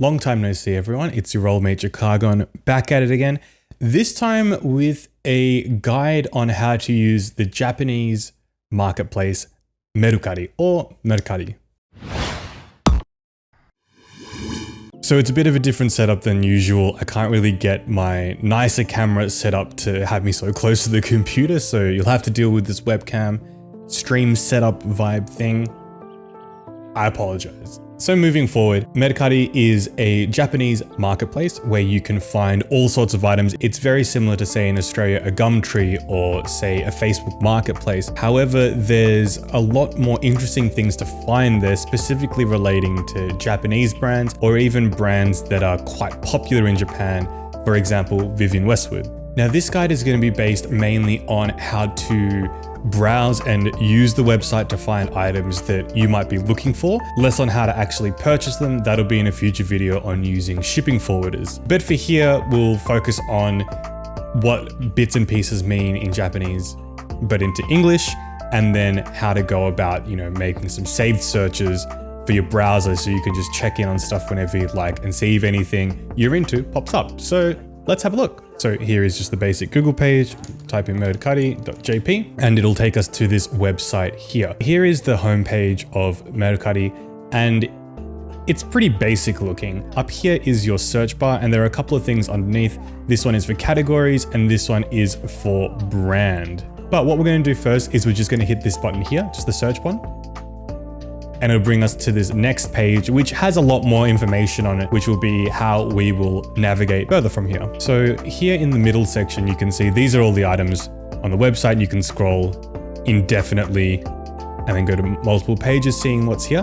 Long time no see, everyone. It's your old mate Jakargon back at it again. This time with a guide on how to use the Japanese marketplace Mercari or Mercari. So it's a bit of a different setup than usual. I can't really get my nicer camera set up to have me so close to the computer, so you'll have to deal with this webcam stream setup vibe thing. I apologize. So moving forward, Mercari is a Japanese marketplace where you can find all sorts of items. It's very similar to, say, in Australia, a Gumtree or say a Facebook marketplace. However, there's a lot more interesting things to find there, specifically relating to Japanese brands or even brands that are quite popular in Japan. For example, Vivienne Westwood. Now, this guide is going to be based mainly on how to browse and use the website to find items that you might be looking for, less on how to actually purchase them. That'll be in a future video on using shipping forwarders. But for here, we'll focus on what bits and pieces mean in Japanese, but into English, and then how to go about, making some saved searches for your browser so you can just check in on stuff whenever you'd like and see if anything you're into pops up. So let's have a look. So here is just the basic Google page, type in mercari.jp, and it'll take us to this website here. Here is the homepage of Mercari, and it's pretty basic looking. Up here is your search bar, and there are a couple of things underneath. This one is for categories, and this one is for brand. But what we're going to do first is we're just going to hit this button here, just the search button. And it'll bring us to this next page, which has a lot more information on it, which will be how we will navigate further from here. So here in the middle section, you can see these are all the items on the website. You can scroll indefinitely and then go to multiple pages seeing what's here.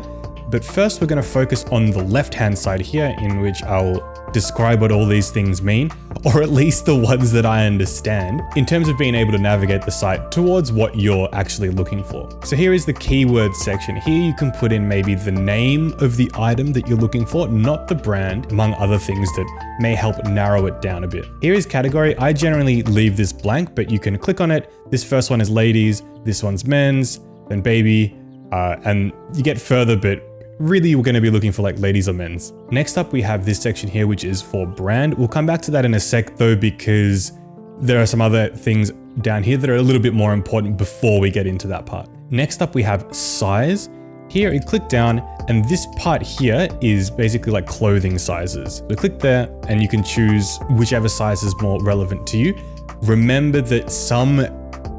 But first, we're going to focus on the left-hand side here, in which I'll describe what all these things mean, or at least the ones that I understand, in terms of being able to navigate the site towards what you're actually looking for. So here is the keyword section. Here you can put in maybe the name of the item that you're looking for, not the brand, among other things that may help narrow it down a bit. Here is category. I generally leave this blank, but you can click on it. This first one is ladies, this one's men's, then baby, and you get further, but really, we're going to be looking for like ladies or men's. Next up, we have this section here, which is for brand. We'll come back to that in a sec though, because there are some other things down here that are a little bit more important before we get into that part. Next up, we have size. Here, you click down, and this part here is basically like clothing sizes. So click there and you can choose whichever size is more relevant to you. Remember that some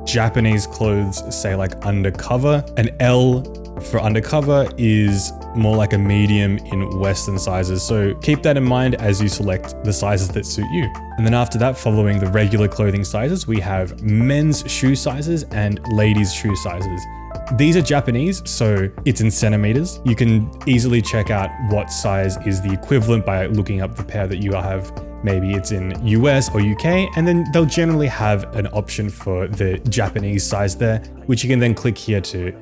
Japanese clothes say like undercover. An L for undercover is more like a medium in Western sizes. So keep that in mind as you select the sizes that suit you. And then after that, following the regular clothing sizes, we have men's shoe sizes and ladies' shoe sizes. These are Japanese, so it's in centimeters. You can easily check out what size is the equivalent by looking up the pair that you have. Maybe it's in US or UK, and then they'll generally have an option for the Japanese size there, which you can then click here to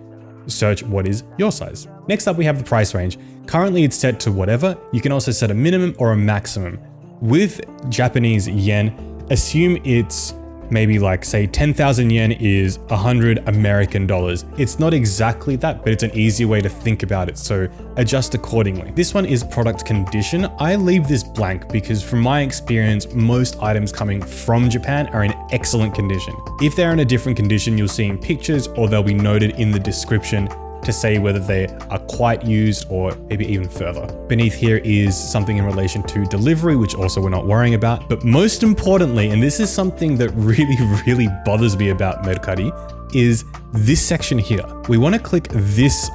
search what is your size. Next up, we have the price range. Currently, it's set to whatever. You can also set a minimum or a maximum. With Japanese yen, assume it's maybe like, say, 10,000 yen is 100 American dollars. It's not exactly that, but it's an easy way to think about it, so adjust accordingly. This one is product condition. I leave this blank because from my experience, most items coming from Japan are in excellent condition. If they're in a different condition, you'll see in pictures or they'll be noted in the description to say whether they are quite used or maybe even further. Beneath here is something in relation to delivery, which also we're not worrying about. But most importantly, and this is something that really bothers me about Mercari, is this section here. We want to click this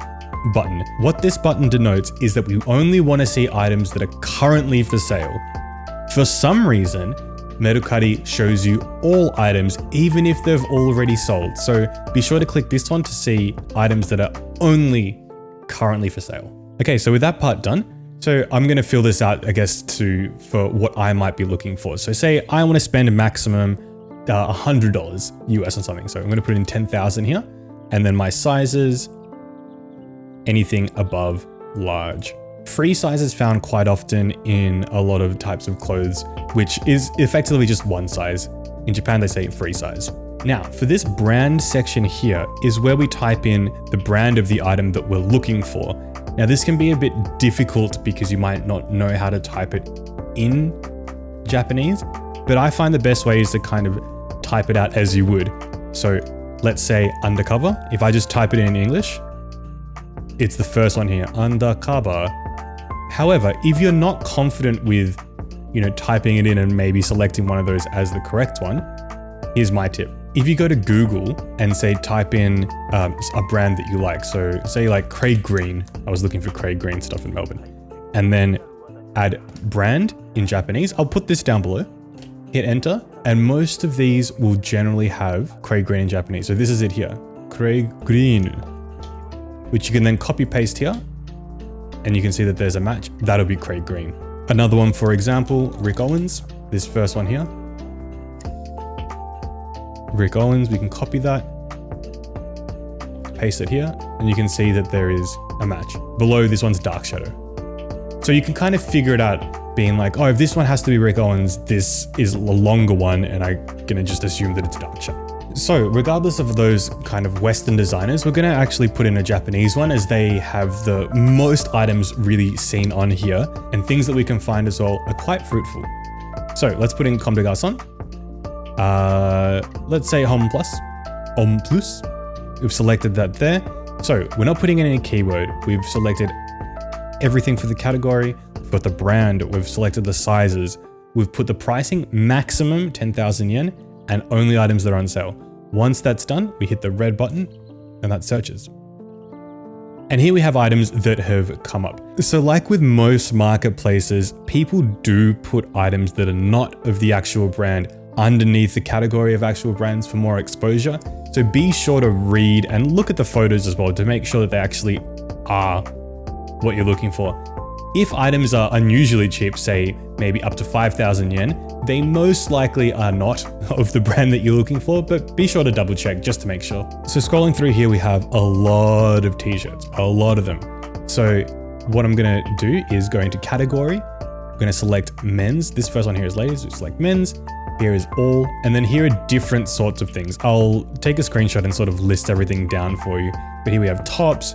button. What this button denotes is that we only want to see items that are currently for sale. For some reason, Mercari shows you all items, even if they've already sold. So be sure to click this one to see items that are only currently for sale. Okay, so with that part done, so I'm going to fill this out, I guess, for what I might be looking for. So say I want to spend a maximum $100 US on something. So I'm going to put in 10,000 here, and then my sizes, anything above large. Free size is found quite often in a lot of types of clothes, which is effectively just one size. In Japan, they say free size. Now, for this brand section here is where we type in the brand of the item that we're looking for. Now this can be a bit difficult because you might not know how to type it in Japanese, but I find the best way is to kind of type it out as you would. So let's say undercover. If I just type it in English, it's the first one here, undercover. However, if you're not confident with, typing it in and maybe selecting one of those as the correct one, here's my tip. If you go to Google and say type in a brand that you like, so say like Craig Green, I was looking for Craig Green stuff in Melbourne, and then add brand in Japanese, I'll put this down below, hit enter, and most of these will generally have Craig Green in Japanese. So this is it here, Craig Green, which you can then copy paste here, and you can see that there's a match. That'll be Craig Green. Another one, for example, Rick Owens, this first one here. Rick Owens, we can copy that, paste it here, and you can see that there is a match. Below, this one's Dark Shadow. So you can kind of figure it out, being like, oh, if this one has to be Rick Owens, this is a longer one, and I'm gonna just assume that it's Dark Shadow. So regardless of those kind of Western designers, we're gonna actually put in a Japanese one as they have the most items really seen on here, and things that we can find as well are quite fruitful. So let's put in Comme des Garçons. Let's say Homme Plus. We've selected that there. So we're not putting in any keyword. We've selected everything for the category. We've got the brand. We've selected the sizes. We've put the pricing, maximum 10,000 yen, and only items that are on sale. Once that's done, we hit the red button and that searches. And here we have items that have come up. So like with most marketplaces, people do put items that are not of the actual brand underneath the category of actual brands for more exposure. So be sure to read and look at the photos as well to make sure that they actually are what you're looking for. If items are unusually cheap, say maybe up to 5,000 yen, they most likely are not of the brand that you're looking for, but be sure to double check just to make sure. So scrolling through here, we have a lot of t-shirts, a lot of them. So what I'm gonna do is go into category. I'm gonna select men's. This first one here is ladies, we select men's. Here is all, and then here are different sorts of things. I'll take a screenshot and sort of list everything down for you. But here we have tops,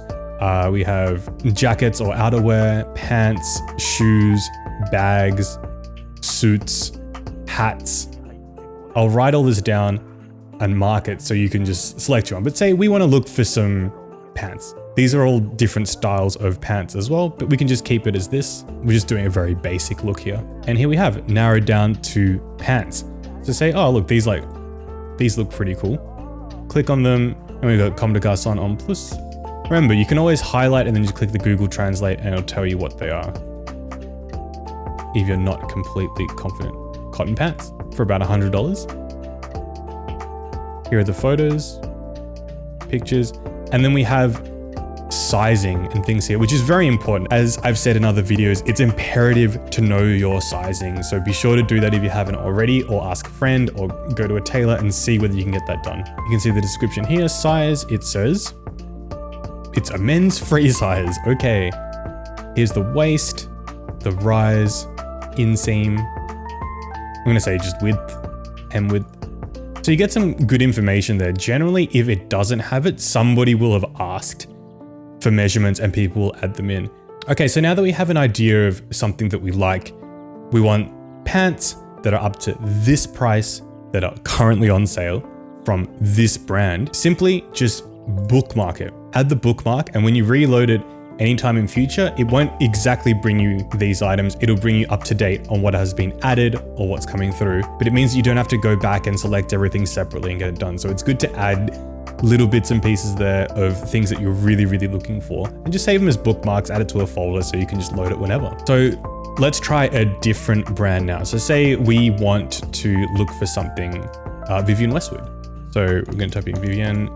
we have jackets or outerwear, pants, shoes, bags, suits, hats. I'll write all this down and mark it so you can just select your one. But say we want to look for some pants. These are all different styles of pants as well, but we can just keep it as this. We're just doing a very basic look here. And here we have it narrowed down to pants. So say, oh, look, these look pretty cool. Click on them, and we got Comme des Garçons en plus. Remember, you can always highlight and then just click the Google Translate and it'll tell you what they are, if you're not completely confident. Cotton pants for about $100. Here are the photos, pictures, and then we have sizing and things here, which is very important. As I've said in other videos, it's imperative to know your sizing. So be sure to do that if you haven't already, or ask a friend or go to a tailor and see whether you can get that done. You can see the description here, size, it says, it's a men's free size. Okay, here's the waist, the rise, inseam. I'm gonna say just width, hem width. So you get some good information there. Generally, if it doesn't have it, somebody will have asked for measurements and people will add them in. Okay, so now that we have an idea of something that we like, we want pants that are up to this price that are currently on sale from this brand. Simply just bookmark it. Add the bookmark, and when you reload it anytime in future, it won't exactly bring you these items. It'll bring you up to date on what has been added or what's coming through, but it means you don't have to go back and select everything separately and get it done. So it's good to add little bits and pieces there of things that you're really looking for, and just save them as bookmarks, add it to a folder so you can just load it whenever. So let's try a different brand now. So say we want to look for something, Vivienne Westwood. So we're going to type in Vivienne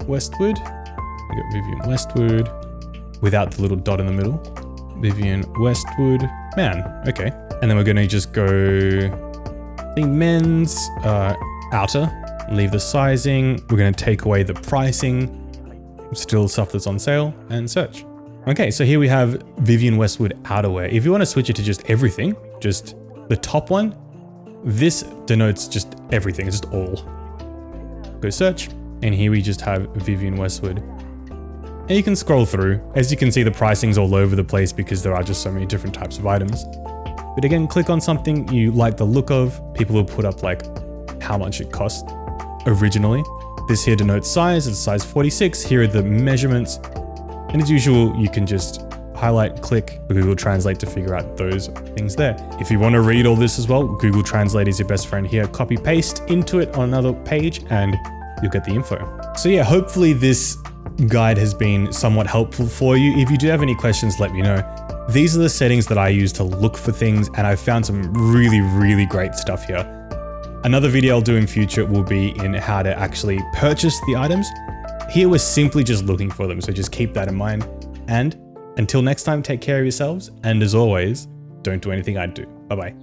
Westwood. We got Vivienne Westwood without the little dot in the middle. Vivienne Westwood, man, okay. And then we're going to just go, I think men's, outer. Leave the sizing. We're going to take away the pricing, still stuff that's on sale, and search. Okay, so here we have Vivienne Westwood outerwear. If you want to switch it to just everything, just the top one, this denotes just everything, it's just all. Go search, and here we just have Vivienne Westwood. and you can scroll through. As you can see, the pricing's all over the place because there are just so many different types of items. But again, click on something you like the look of. People will put up like how much it cost originally. This here denotes size, it's size 46. Here are the measurements. And as usual, you can just highlight, click Google Translate to figure out those things there. If you want to read all this as well, Google Translate is your best friend here. Copy paste into it on another page and you'll get the info. So yeah, hopefully this guide has been somewhat helpful for you. If you do have any questions, let me know. These are the settings that I use to look for things, and I've found some really great stuff here. Another video I'll do in future will be in how to actually purchase the items. Here we're simply just looking for them, so just keep that in mind. And until next time, take care of yourselves, and as always, don't do anything I'd do. Bye bye.